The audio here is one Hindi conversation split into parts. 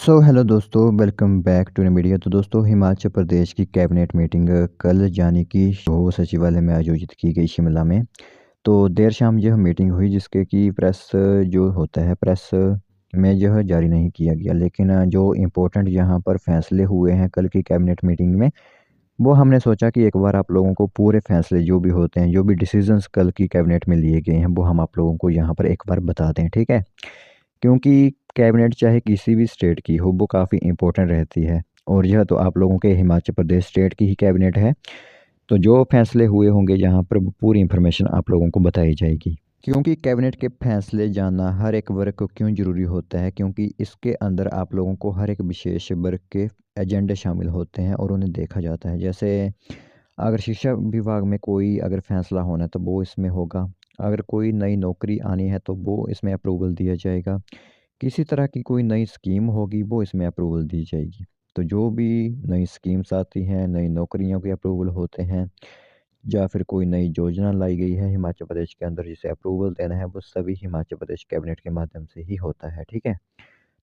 सो हेलो दोस्तों, welcome back to the media. तो दोस्तों, हिमाचल प्रदेश की कैबिनेट मीटिंग कल यानी कि हो सचिवालय में आयोजित की गई शिमला में। तो देर शाम यह मीटिंग हुई जिसके कि प्रेस जो होता है प्रेस में यह जारी नहीं किया गया, लेकिन जो इम्पोर्टेंट यहाँ पर फैसले हुए हैं कल की कैबिनेट मीटिंग में, वो हमने सोचा कि एक बार आप लोगों को पूरे फैसले जो भी होते हैं, जो भी डिसीजंस कल की कैबिनेट में लिए गए हैं, वो हम आप लोगों को यहाँ पर एक बार बता दें, ठीक है। क्योंकि कैबिनेट चाहे किसी भी स्टेट की हो, वो काफ़ी इम्पोर्टेंट रहती है। और यह तो आप लोगों के हिमाचल प्रदेश स्टेट की ही कैबिनेट है। तो जो फैसले हुए होंगे यहाँ पर, वो पूरी इन्फॉर्मेशन आप लोगों को बताई जाएगी। क्योंकि कैबिनेट के फैसले जानना हर एक वर्ग को क्यों ज़रूरी होता है, क्योंकि इसके अंदर आप लोगों को हर एक विशेष वर्ग के एजेंडे शामिल होते हैं और उन्हें देखा जाता है। जैसे अगर शिक्षा विभाग में कोई अगर फैसला होना है तो वो इसमें होगा। अगर कोई नई नौकरी आनी है तो वो इसमें अप्रूवल दिया जाएगा। किसी तरह की कोई नई स्कीम होगी, वो इसमें अप्रूवल दी जाएगी। तो जो भी नई स्कीम्स आती हैं, नई नौकरियों के अप्रूवल होते हैं, या फिर कोई नई योजना लाई गई है हिमाचल प्रदेश के अंदर जिसे अप्रूवल देना है, वो सभी हिमाचल प्रदेश कैबिनेट के माध्यम से ही होता है, ठीक है।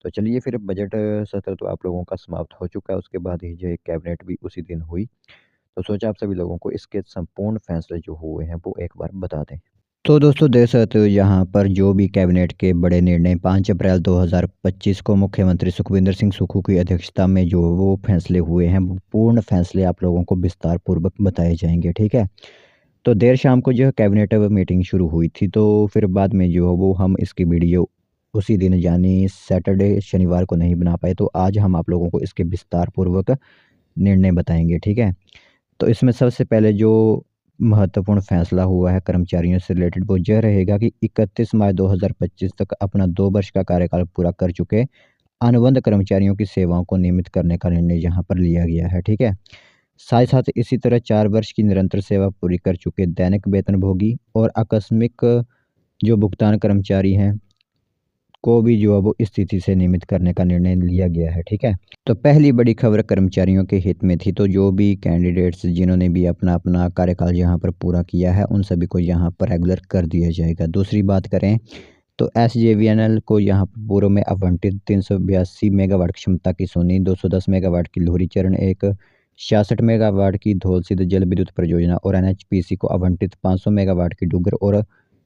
तो चलिए फिर, बजट सत्र तो आप लोगों का समाप्त हो चुका है, उसके बाद ही जो एक कैबिनेट भी उसी दिन हुई। तो सोचा आप सभी लोगों को इसके संपूर्ण फैसले जो हुए हैं वो एक बार बता दें। तो दोस्तों, देख सकते हो यहाँ पर जो भी कैबिनेट के बड़े निर्णय 5 अप्रैल 2025 को मुख्यमंत्री सुखविंदर सिंह सुक्खू की अध्यक्षता में जो वो फैसले हुए हैं, वो पूर्ण फैसले आप लोगों को विस्तार पूर्वक बताए जाएंगे, ठीक है। तो देर शाम को जो कैबिनेट मीटिंग शुरू हुई थी, तो फिर बाद में जो है वो हम इसकी वीडियो उसी दिन यानी सैटरडे शनिवार को नहीं बना पाए, तो आज हम आप लोगों को इसके विस्तार पूर्वक निर्णय बताएंगे, ठीक है। तो इसमें सबसे पहले जो महत्वपूर्ण फैसला हुआ है कर्मचारियों से रिलेटेड, वो यह रहेगा कि 31 मार्च 2025 तक अपना 2 वर्ष का कार्यकाल पूरा कर चुके अनुबंध कर्मचारियों की सेवाओं को नियमित करने का निर्णय यहाँ पर लिया गया है, ठीक है। साथ ही साथ इसी तरह 4 वर्ष की निरंतर सेवा पूरी कर चुके दैनिक वेतनभोगी और आकस्मिक जो भुगतान कर्मचारी हैं को भी जो है वो इस स्थिति से नियमित करने का निर्णय लिया गया है, ठीक है। तो पहली बड़ी खबर कर्मचारियों के हित में थी, तो जो भी कैंडिडेट्स जिन्होंने भी अपना अपना कार्यकाल यहाँ पर पूरा किया है, उन सभी को यहाँ पर रेगुलर कर दिया जाएगा। दूसरी बात करें तो एसजेवीएनएल को यहाँ पर पूर्व में आवंटित 382 मेगावाट क्षमता की सोनी, 210 मेगावाट की लोहरी चरण एक, 66 मेगावाट की धौलसिद्ध जल विद्युत परियोजना और एनएचपीसी को आवंटित 500 मेगावाट की डुग्गर और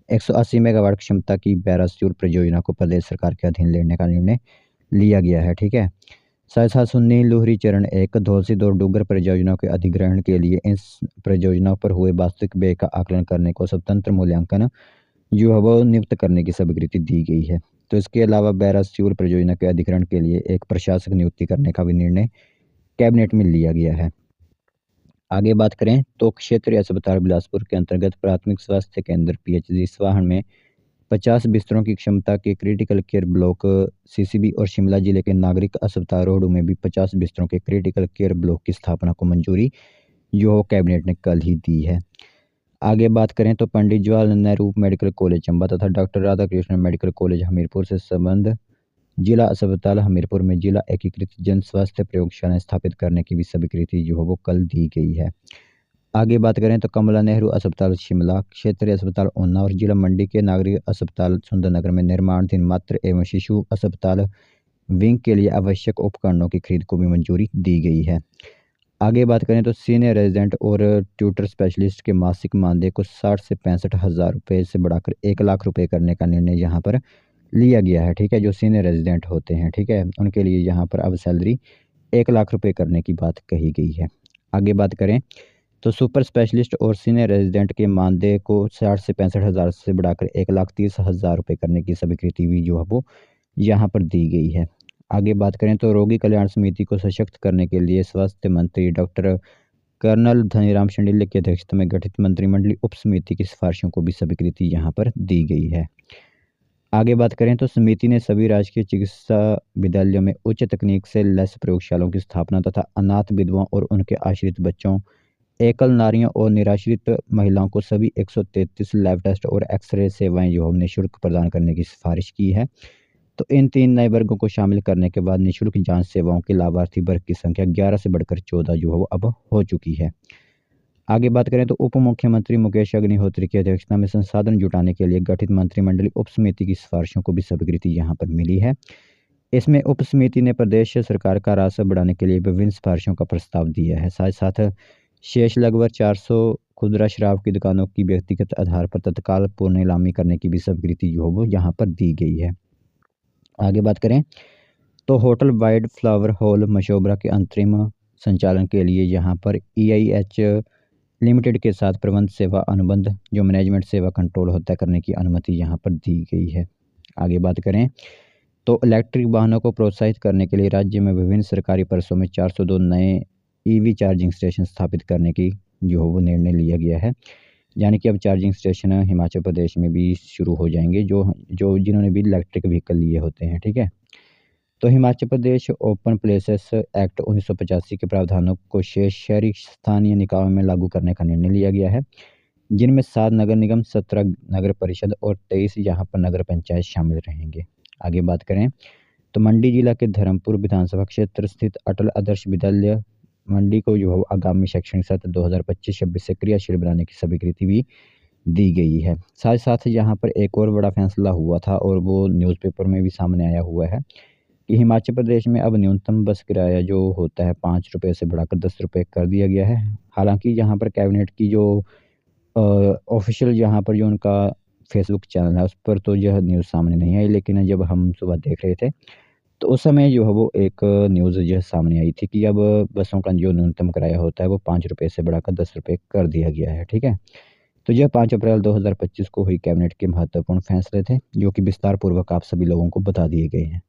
180 मेगावाट क्षमता की बैरासूर परियोजना को प्रदेश सरकार के अधीन लेने का निर्णय लिया गया है, ठीक है। साथ ही साथ सुन्नी लोहरी चरण एक, धौलसिद्ध और डुग्गर परियोजनाओं के अधिग्रहण के लिए इस परियोजनाओं पर हुए वास्तविक व्यय का आकलन करने को स्वतंत्र मूल्यांकन जो है वो नियुक्त करने की स्वीकृति दी गई है। तो इसके अलावा बैरासूर परियोजना के अधिग्रहण के लिए एक प्रशासक नियुक्ति करने का भी निर्णय कैबिनेट में लिया गया है। आगे बात करें तो क्षेत्रीय अस्पताल बिलासपुर के अंतर्गत प्राथमिक स्वास्थ्य केंद्र पीएचसी स्वाहन में 50 बिस्तरों की क्षमता के क्रिटिकल केयर ब्लॉक सीसीबी और शिमला जिले के नागरिक अस्पताल रोहडू में भी 50 बिस्तरों के क्रिटिकल केयर ब्लॉक की स्थापना को मंजूरी जो कैबिनेट ने कल ही दी है। आगे बात करें तो पंडित जवाहरलाल नेहरू मेडिकल कॉलेज चंबा तथा doctor Radhakrishnan medical college Hamirpur से संबंध जिला अस्पताल हमीरपुर में जिला एकीकृत जन स्वास्थ्य प्रयोगशाला स्थापित करने की भी स्वीकृति जो है वो कल दी गई है। आगे बात करें तो कमला नेहरू अस्पताल शिमला, क्षेत्रीय अस्पताल ऊना और जिला मंडी के नागरिक अस्पताल सुंदरनगर में निर्माणाधीन मातृ एवं शिशु अस्पताल विंग के लिए आवश्यक उपकरणों की खरीद को भी मंजूरी दी गई है। आगे बात करें तो सीनियर रेजिडेंट और ट्यूटर स्पेशलिस्ट के मासिक मानदेय को 60 से 65 हज़ार रुपये से बढ़ाकर 1 लाख रुपये करने का निर्णय यहाँ पर लिया गया है, ठीक है। जो सीनियर रेजिडेंट होते हैं, ठीक है, उनके लिए यहाँ पर अब सैलरी 1 लाख रुपये करने की बात कही गई है। आगे बात करें तो सुपर स्पेशलिस्ट और सीनियर रेजिडेंट के मानदेय को 60 से 65 हज़ार से बढ़ाकर 1,30,000 रुपये करने की स्वीकृति भी जो है वो यहाँ पर दी गई है। आगे बात करें तो रोगी कल्याण समिति को सशक्त करने के लिए स्वास्थ्य मंत्री डॉक्टर कर्नल धनीराम शांडिल्य की अध्यक्षता में गठित मंत्रिमंडलीय उप समिति की सिफारिशों को भी स्वीकृति यहाँ पर दी गई है। आगे बात करें तो समिति ने सभी राजकीय चिकित्सा विद्यालयों में उच्च तकनीक से लैस प्रयोगशालाओं की स्थापना तथा अनाथ विधवाओं और उनके आश्रित बच्चों, एकल नारियों और निराश्रित महिलाओं को सभी 133 लैब टेस्ट और एक्सरे सेवाएं जो हम निःशुल्क प्रदान करने की सिफारिश की है। तो इन 3 नए वर्गों को शामिल करने के बाद निःशुल्क जांच सेवाओं के लाभार्थी वर्ग की संख्या 11 से बढ़कर 14 जो है वो अब हो चुकी है। आगे बात करें तो उप मुख्यमंत्री मुकेश अग्निहोत्री की अध्यक्षता में संसाधन जुटाने के लिए गठित मंत्रिमंडलीय उप समिति की सिफारिशों को भी स्वीकृति यहाँ पर मिली है। इसमें उप समिति ने प्रदेश सरकार का राजस्व बढ़ाने के लिए विभिन्न सिफारिशों का प्रस्ताव दिया है। साथ साथ शेष लगभग 400 खुदरा शराब की दुकानों की व्यक्तिगत आधार पर तत्काल पुनर्नीलामी करने की भी स्वीकृति जो है वो यहाँ पर दी गई है। आगे बात करें तो hotel wide flower hall Mashobra के अंतरिम संचालन के लिए यहाँ पर EIH लिमिटेड के साथ प्रबंध सेवा अनुबंध जो मैनेजमेंट सेवा कंट्रोल होता है करने की अनुमति यहाँ पर दी गई है। आगे बात करें तो इलेक्ट्रिक वाहनों को प्रोत्साहित करने के लिए राज्य में विभिन्न सरकारी परिसरों में 402 नए EV चार्जिंग स्टेशन स्थापित करने की जो वो निर्णय लिया गया है। यानी कि अब चार्जिंग स्टेशन हिमाचल प्रदेश में भी शुरू हो जाएंगे जो जिन्होंने भी इलेक्ट्रिक व्हीकल लिए होते हैं। ठीक है, तो Himachal Pradesh open places act 1985 के प्रावधानों को शेष शहरी स्थानीय निकायों में लागू करने का निर्णय लिया गया है, जिनमें 7 नगर निगम, 17 नगर परिषद और 23 यहाँ पर नगर पंचायत शामिल रहेंगे। आगे बात करें तो मंडी जिला के धर्मपुर विधानसभा क्षेत्र स्थित अटल आदर्श विद्यालय मंडी को जो आगामी शैक्षणिक सत्र 2025-26 से क्रियाशील बनाने की स्वीकृति भी दी गई है। साथ साथ यहाँ पर एक और बड़ा फैसला हुआ था और वो न्यूज़पेपर में भी सामने आया हुआ है कि हिमाचल प्रदेश में अब न्यूनतम बस किराया जो होता है 5 रुपये से बढ़ाकर 10 रुपये कर दिया गया है। हालांकि यहाँ पर कैबिनेट की जो ऑफिशियल यहाँ पर जो उनका फेसबुक चैनल है उस पर तो यह न्यूज़ सामने नहीं आई, लेकिन जब हम सुबह देख रहे थे तो उस समय जो है वो एक न्यूज़ जो सामने आई थी कि अब बसों का जो न्यूनतम किराया होता है वो 5 रुपये से बढ़ाकर 10 रुपये कर दिया गया है। ठीक है, तो यह 5 अप्रैल 2025 को हुई कैबिनेट के महत्वपूर्ण फैसले थे जो कि विस्तार पूर्वक आप सभी लोगों को बता दिए गए हैं।